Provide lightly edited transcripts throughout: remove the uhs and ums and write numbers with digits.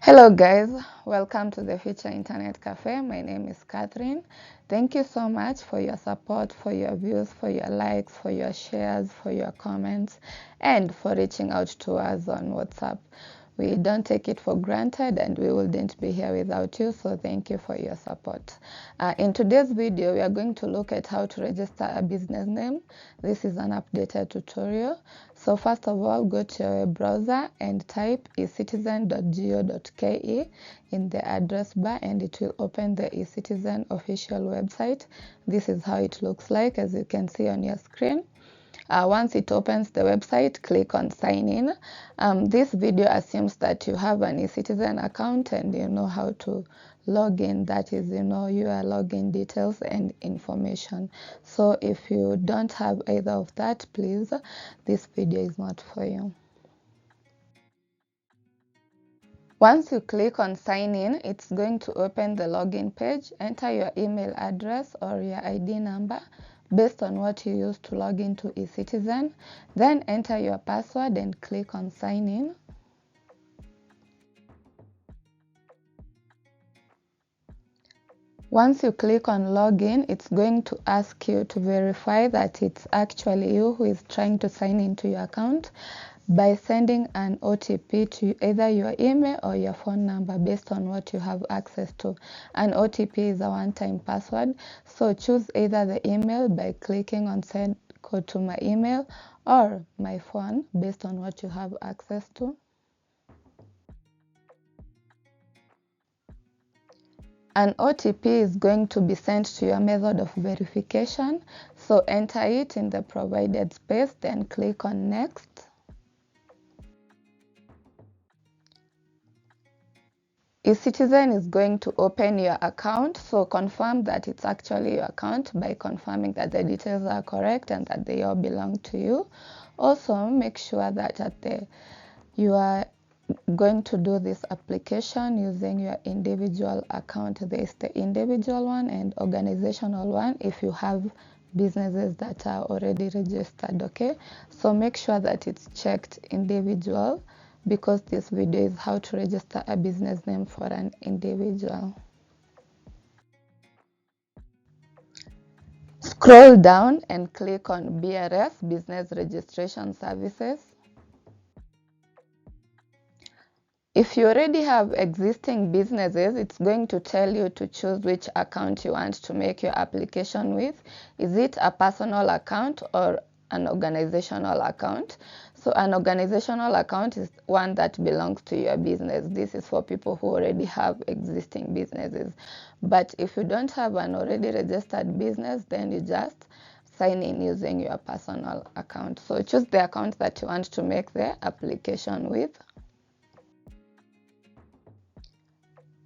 Hello guys, welcome to the Future Internet Cafe. My name is Catherine. Thank you so much for your support, for your views, for your likes, for your shares, for your comments, and for reaching out to us on WhatsApp. We don't take it for granted and we wouldn't be here without you, so thank you for your support. In today's video, we are going to look at how to register a business name. This is an updated tutorial. So first of all, go to your web browser and type eCitizen.go.ke in the address bar and it will open the eCitizen official website. This is how it looks like, as you can see on your screen. Once it opens the website, click on sign in. This video assumes that you have an eCitizen account and you know how to log in, that is, you know your login details and information. So if you don't have either of that, please, this video is not for you. Once you click on sign in, it's going to open the login page. Enter your email address or your ID number based on what you use to log into eCitizen. Then enter your password and click on sign in. Once you click on login, it's going to ask you to verify that it's actually you who is trying to sign into your account by sending an OTP to either your email or your phone number based on what you have access to. An OTP is a one-time password, so choose either the email by clicking on send code to my email or my phone based on what you have access to. An OTP is going to be sent to your method of verification, so enter it in the provided space, then click on next. eCitizen is going to open your account, so confirm that it's actually your account by confirming that the details are correct and that they all belong to you. Also, make sure that you are going to do this application using your individual account. There is the individual one and organizational one if you have businesses that are already registered. Okay, so make sure that it's checked individual, because this video is how to register a business name for an individual. Scroll down and click on BRS, Business Registration Services. If you already have existing businesses, it's going to tell you to choose which account you want to make your application with. Is it a personal account or an organizational account? So an organizational account is one that belongs to your business. This is for people who already have existing businesses. But if you don't have an already registered business, then you just sign in using your personal account. So choose the account that you want to make the application with.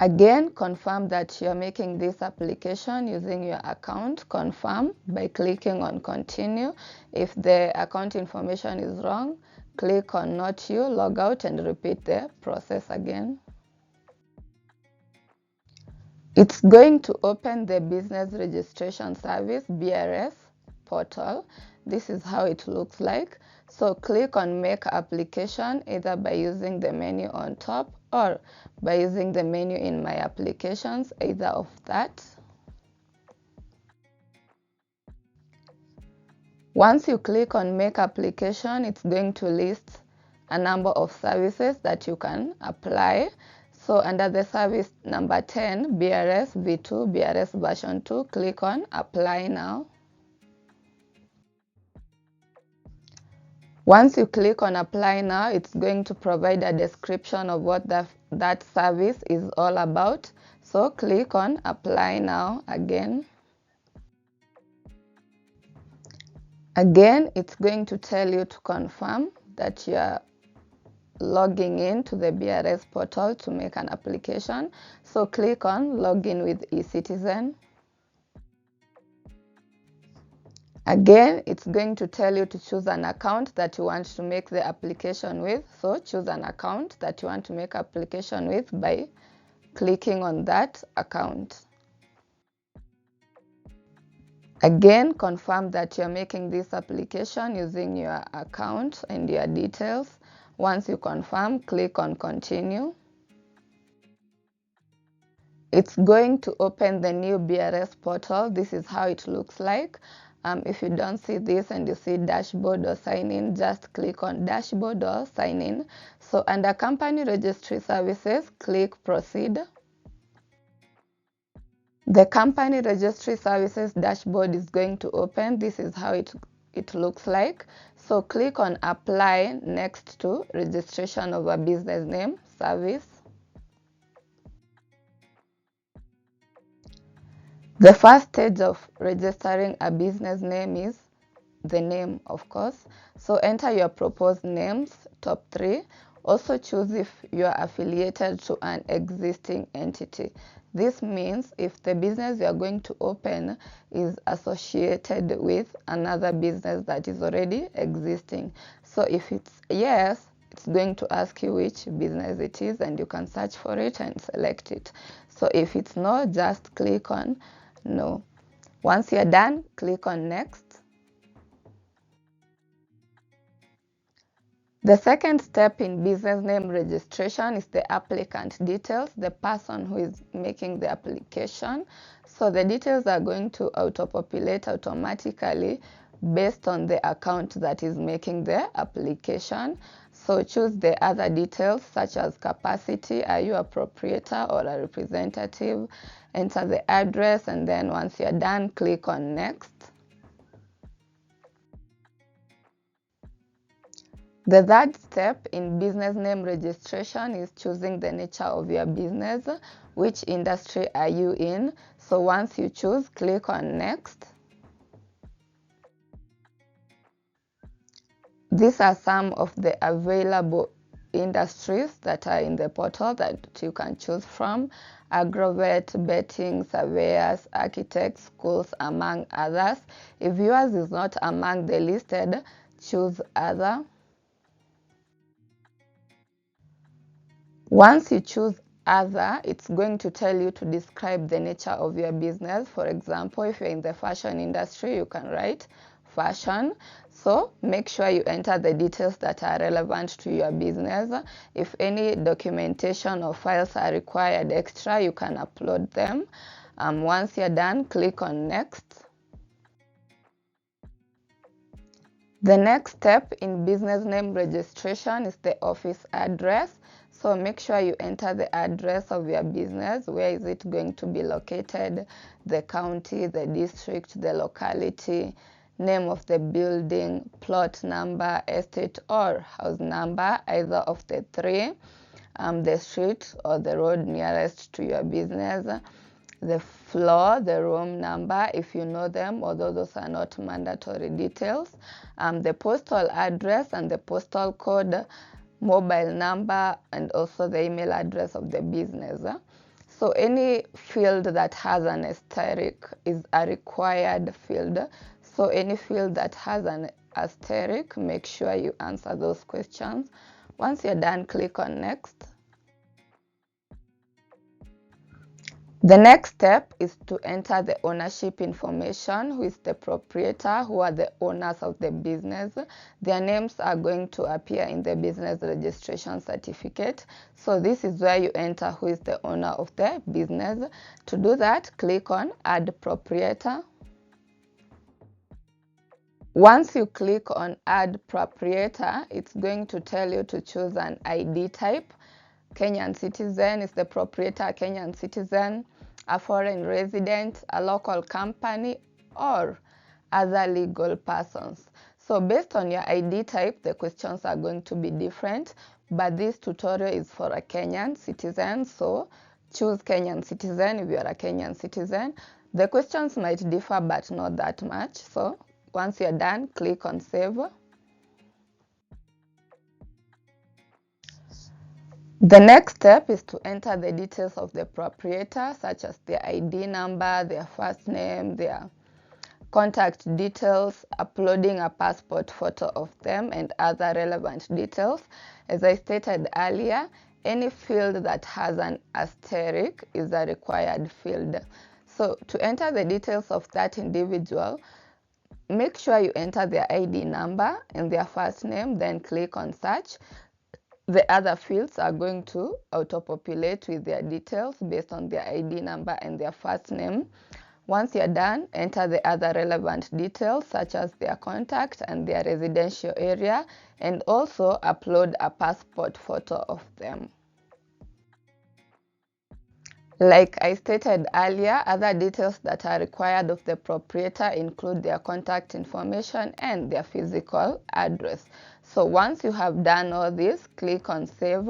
Again, confirm that you're making this application using your account. Confirm by clicking on continue. If the account information is wrong, click on not you, log out and repeat the process again. It's going to open the Business Registration Service, BRS portal. This is how it looks like. So click on make application either by using the menu on top or by using the menu in my applications, either of that. Once you click on make application, it's going to list a number of services that you can apply. So under the service number 10, BRS V2, BRS version 2, click on apply now. Once you click on apply now, it's going to provide a description of what that service is all about. So click on apply now again. Again, it's going to tell you to confirm that you're logging in to the BRS portal to make an application. So click on login with eCitizen. Again, it's going to tell you to choose an account that you want to make the application with. So choose an account that you want to make application with by clicking on that account. Again, confirm that you're making this application using your account and your details. Once you confirm, click on continue. It's going to open the new BRS portal. This is how it looks like. If you don't see this and you see dashboard or sign in, just click on dashboard or sign in. So under company registry services, click proceed. The company registry services dashboard is going to open. This is how it looks like. So click on apply next to registration of a business name service. The first stage of registering a business name is the name, of course. So enter your proposed names, top 3. Also choose if you are affiliated to an existing entity. This means if the business you are going to open is associated with another business that is already existing. So if it's yes, it's going to ask you which business it is, and you can search for it and select it. So if it's no, just click on no. Once you're done, click on next. The second step in business name registration is the applicant details, the person who is making the application. So the details are going to auto-populate automatically based on the account that is making the application. So choose the other details such as capacity, are you a proprietor or a representative? Enter the address, and then once you're done, click on next. The third step in business name registration is choosing the nature of your business. Which industry are you in? So once you choose, click on next. These are some of the available industries that are in the portal that you can choose from: agrovet, betting, surveyors, architects, schools, among others. If yours is not among the listed, choose other. Once you choose other, it's going to tell you to describe the nature of your business. For example, if you're in the fashion industry, you can write fashion. So make sure you enter the details that are relevant to your business. If any documentation or files are required extra, you can upload them. Once you're done, click on next. The next step in business name registration is the office address. So make sure you enter the address of your business. Where is it going to be located? The county, the district, the locality, name of the building, plot number, estate or house number, either of the 3, the street or the road nearest to your business, the floor, the room number, if you know them, although those are not mandatory details, the postal address and the postal code, mobile number, and also the email address of the business. So any field that has an asterisk is a required field. So any field that has an asterisk, make sure you answer those questions. Once you're done, click on next. The next step is to enter the ownership information. Who is the proprietor? Who are the owners of the business? Their names are going to appear in the business registration certificate. So this is where you enter who is the owner of the business. To do that, click on Add Proprietor. Once you click on Add Proprietor, it's going to tell you to choose an ID type. Kenyan citizen is the proprietor, Kenyan citizen, a foreign resident, a local company, or other legal persons. So based on your ID type, the questions are going to be different, but this tutorial is for a Kenyan citizen, so choose Kenyan citizen if you are a Kenyan citizen. The questions might differ, but not that much. So once you're done, click on Save. The next step is to enter the details of the proprietor, such as their ID number, their first name, their contact details, uploading a passport photo of them, and other relevant details. As I stated earlier, any field that has an asterisk is a required field. So to enter the details of that individual, make sure you enter their ID number and their first name, then click on search. the other fields are going to auto-populate with their details based on their ID number and their first name. Once you're done, enter the other relevant details such as their contact and their residential area, and also upload a passport photo of them. Like I stated earlier, other details that are required of the proprietor include their contact information and their physical address. So once you have done all this, click on Save.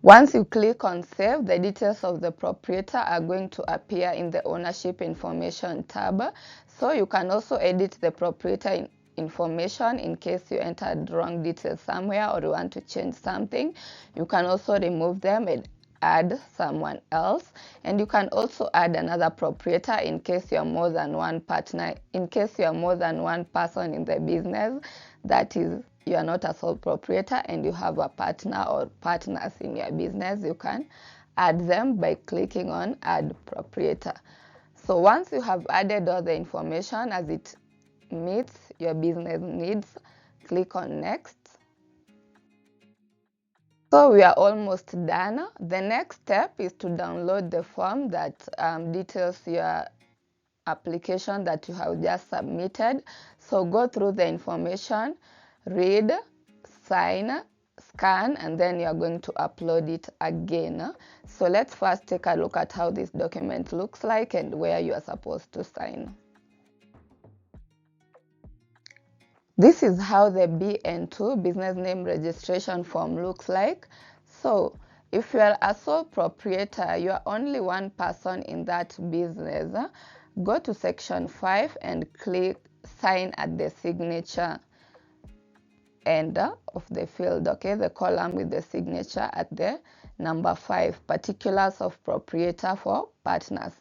Once you click on Save, the details of the proprietor are going to appear in the Ownership Information tab. So you can also edit the proprietor information in case you entered wrong details somewhere or you want to change something. You can also remove them and add someone else, and you can also add another proprietor in case you are more than one partner, in case you are more than one person in the business, that is, you are not a sole proprietor and you have a partner or partners in your business. You can add them by clicking on Add Proprietor. So once you have added all the information as it meets your business needs, click on Next. So we are almost done. The next step is to download the form that details your application that you have just submitted. So go through the information, read, sign, scan, and then you're going to upload it again. So let's first take a look at how this document looks like and where you are supposed to sign. This is how the BN2 business name registration form looks like. So if you are a sole proprietor, you are only one person in that business, go to section 5 and click sign at the signature end of the field, okay, the column with the signature at the number 5, particulars of proprietor for partners.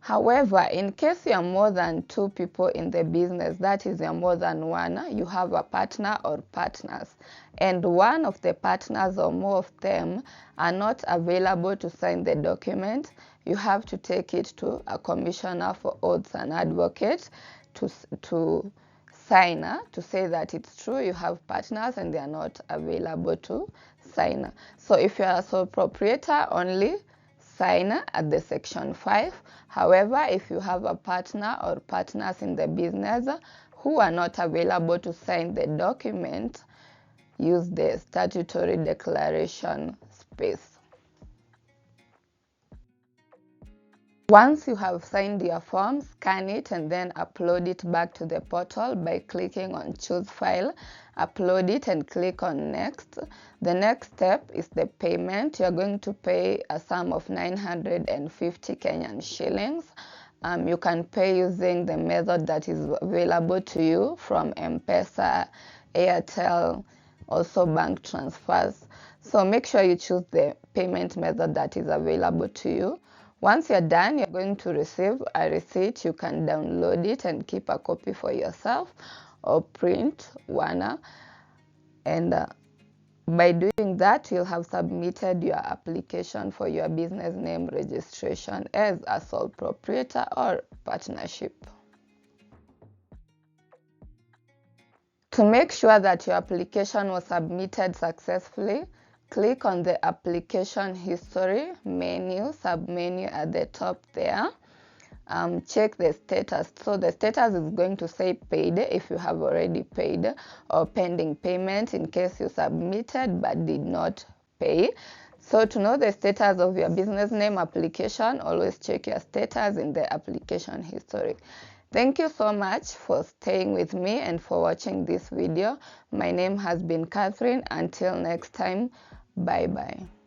However, in case you are more than 2 people in the business, that is, you are more than one, you have a partner or partners, and one of the partners or more of them are not available to sign the document, you have to take it to a commissioner for oaths and advocate to sign, to say that it's true you have partners and they are not available to sign. So if you are a sole proprietor, only sign at the section 5. However, if you have a partner or partners in the business who are not available to sign the document, use the statutory declaration space. Once you have signed your form, scan it and then upload it back to the portal by clicking on Choose File, upload it and click on Next. The next step is the payment. You're going to pay a sum of 950 Kenyan shillings. You can pay using the method that is available to you from M-Pesa, Airtel, also bank transfers. So make sure you choose the payment method that is available to you. Once you're done, you're going to receive a receipt. You can download it and keep a copy for yourself or print one. And by doing that, you'll have submitted your application for your business name registration as a sole proprietor or partnership. To make sure that your application was submitted successfully, click on the application history menu, sub-menu at the top there. Check the status. So the status is going to say paid if you have already paid, or pending payment in case you submitted but did not pay. So to know the status of your business name application, always check your status in the application history. Thank you so much for staying with me and for watching this video. My name has been Catherine. Until next time, bye bye.